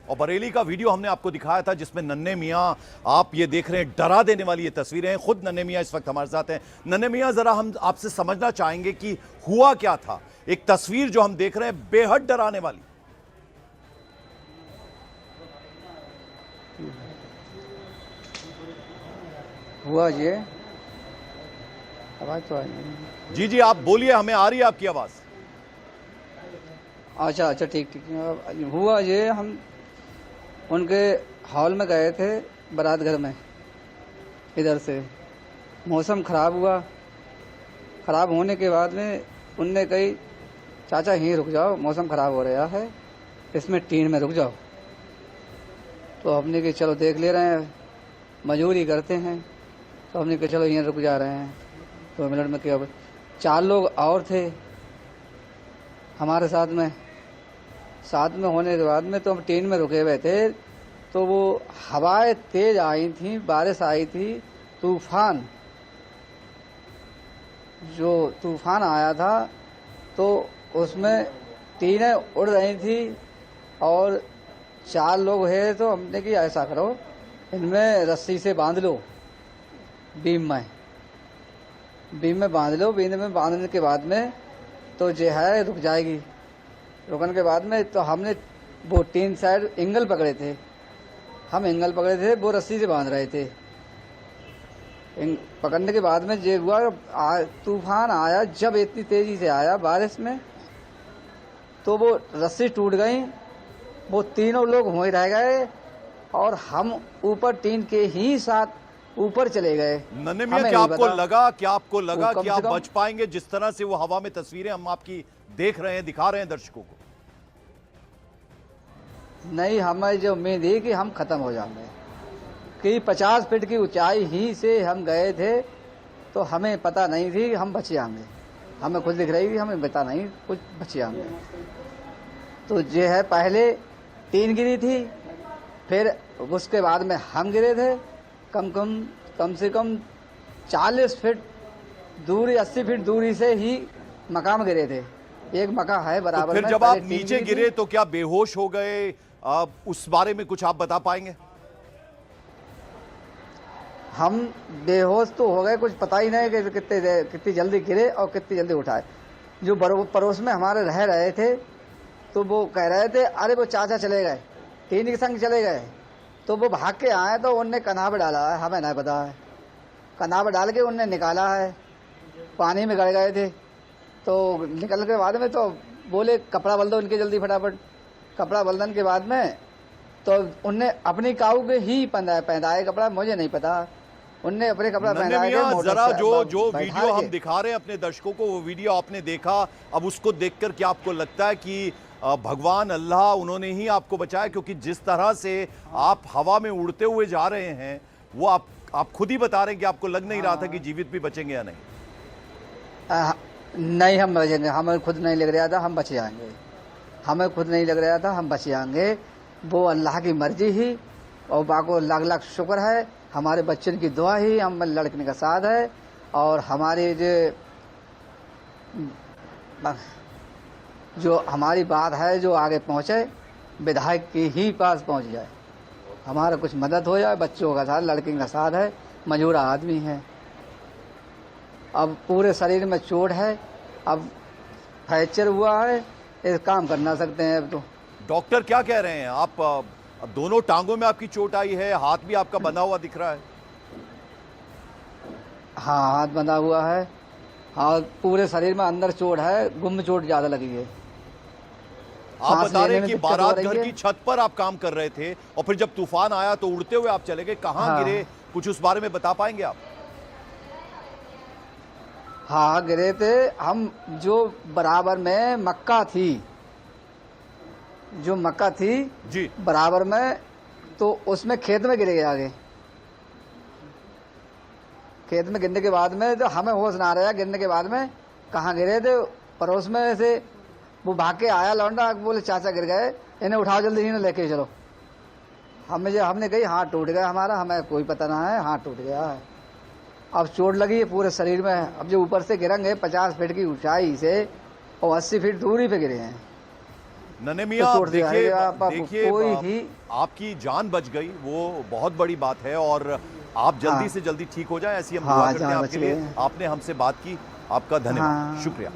और बरेली का वीडियो हमने आपको दिखाया था जिसमें नन्हे मियां, आप ये देख रहे हैं, डरा देने वाली ये तस्वीरें हैं। खुद नन्हे मियां इस वक्त हमारे साथ हैं। नन्हे मियां, जरा हम आपसे समझना चाहेंगे कि हुआ क्या था। एक तस्वीर जो हम देख रहे हैं बेहद डराने वाली। हुआ ये आवाज तो आई नहीं। जी जी, आप बोलिए, हमें आ रही है आपकी आवाज। अच्छा अच्छा, ठीक ठीक। हुआ ये, हम उनके हॉल में गए थे बारात घर में। इधर से मौसम ख़राब हुआ। ख़राब होने के बाद में उनने कही चाचा यहीं रुक जाओ, मौसम ख़राब हो रहा है, इसमें टीन में रुक जाओ। तो हमने कि चलो देख ले रहे हैं, मजदूरी करते हैं। तो हमने कहा चलो यहीं रुक जा रहे हैं। 2 मिनट में क्या, 4 लोग और थे हमारे साथ में होने के बाद में तो हम टीन में रुके हुए थे। तो वो हवाएं तेज आई थी, बारिश आई थी, तूफान, जो तूफान आया था तो उसमें टीनें उड़ रही थी। और 4 लोग हैं तो हमने कि ऐसा करो, इनमें रस्सी से बांध लो, बीम में बांध लो। बीम में बांधने के बाद में तो जो है रुक जाएगी। रुकने के बाद में तो हमने वो 3 साइड एंगल पकड़े थे, हम एंगल पकड़े थे, वो रस्सी से बांध रहे थे। पकड़ने के बाद में ये हुआ, तूफान आया जब इतनी तेजी से आया बारिश में, तो वो रस्सी टूट गई। वो तीनों लोग वहीं रह गए और हम ऊपर टीन के ही साथ ऊपर चले गए। नन्हे मियां, क्या आपको लगा कि आप बच पाएंगे? जिस तरह से वो हवा में तस्वीरें हम आपकी देख रहे हैं, दिखा रहे हैं दर्शकों को। नहीं, हमें जो उम्मीद है कि हम खत्म हो जाएंगे, कि 50 फीट की ऊंचाई ही से हम गए थे, तो हमें पता नहीं थी हम बच जाएंगे। हमें खुद दिख रही थी, हमें पता नहीं कुछ बच जाएंगे। तो ये है, पहले टीन गिरी थी, फिर उसके बाद में हम गिरे थे। कम से कम 40 फीट दूरी, 80 फीट दूरी से ही मकान गिरे थे। एक मकान है बराबर। तो फिर जब आप नीचे गिरे तो क्या बेहोश हो गए? उस बारे में कुछ आप बता पाएंगे? हम बेहोश तो हो गए, कुछ पता ही नहीं कि कितनी जल्दी गिरे और कितनी जल्दी उठाए। जो पड़ोस में हमारे रह रहे थे तो वो कह रहे थे अरे वो चाचा चले गए, टीन के संग चले गए। तो वो भाग के आए तो उनने कनाब डाला है, हमें नहीं पता है। कनाब डाल के उनने निकाला है, पानी में गड़ गए थे। तो निकल के बाद में तो बोले कपड़ा बल दो इनके जल्दी फटाफट। कपड़ा बलने के बाद में तो उनने अपनी काऊ के ही पहनाए कपड़ा, मुझे नहीं पता, उनने अपने कपड़ा पहनाए। जरा जो वीडियो हम दिखा रहे हैं अपने दर्शकों को, वो वीडियो आपने देखा, अब उसको देखकर क्या आपको लगता है कि भगवान अल्लाह उन्होंने ही आपको बचाया? क्योंकि जिस तरह से आप हवा में उड़ते हुए जा रहे हैं, वो आप खुद ही बता रहे हैं कि आपको लग नहीं रहा था कि जीवित भी बचेंगे या नहीं। नहीं, हम बचेंगे, हमें खुद नहीं लग रहा था हम बच जाएंगे। हमें खुद नहीं लग रहा था हम बच जाएंगे। वो अल्लाह की मर्जी ही, और बाको लाख लाख शुक्र है, हमारे बच्चों की दुआ ही हम लड़कने का साथ है। और हमारे जो हमारी बात है जो आगे पहुँचे, विधायक के ही पास पहुँच जाए, हमारा कुछ मदद हो जाए। बच्चों का साथ, लड़के का साथ है, मजूरा आदमी है। अब पूरे शरीर में चोट है, अब फ्रैक्चर हुआ है, इस काम कर ना सकते हैं अब तो। डॉक्टर क्या कह रहे हैं? आप अब दोनों टांगों में आपकी चोट आई है, हाथ भी आपका बंधा हुआ दिख रहा है। हाँ, हाथ बंधा हुआ है, हाँ, पूरे शरीर में अंदर चोट है, गुम चोट ज्यादा लगी है। आप बता रहे हैं कि बारात घर की छत पर आप काम कर रहे थे और फिर जब तूफान आया तो उड़ते हुए आप चले गए, कहाँ गिरे? कुछ उस बारे में बता पाएंगे आप? हाँ, गिरे थे हम, जो बराबर में मक्का थी, जो मक्का थी जी बराबर में, तो उसमें खेत में गिरे गए। आगे खेत में गिरने के बाद में तो हमें होश ना रहा। गिरने के बाद में कहाँ गिरे थे, पड़ोस में से वो भाग के आया लौंडा, बोले चाचा गिर गए, इन्हें उठाओ जल्दी, इन्हें लेके चलो। हमने कही हाथ टूट गया हमारा, हमें कोई पता ना है, हाथ टूट गया है। अब चोट लगी है पूरे शरीर में। अब जो ऊपर से गिरेंगे 50 फीट की ऊंचाई से और 80 फीट दूरी पे गिरे हैं। नन्हे तो मियां छोड़ दिया है देखिए कि आप देखिए कोई ही आपकी जान बच गई, वो बहुत बड़ी बात है और आप जल्दी हाँ से जल्दी ठीक हो जाए, ऐसी हम हाँ दुआ करते हैं जान आपके बच लिए। गए आपने हमसे बात की, आपका धन्यवाद, हाँ शुक्रिया।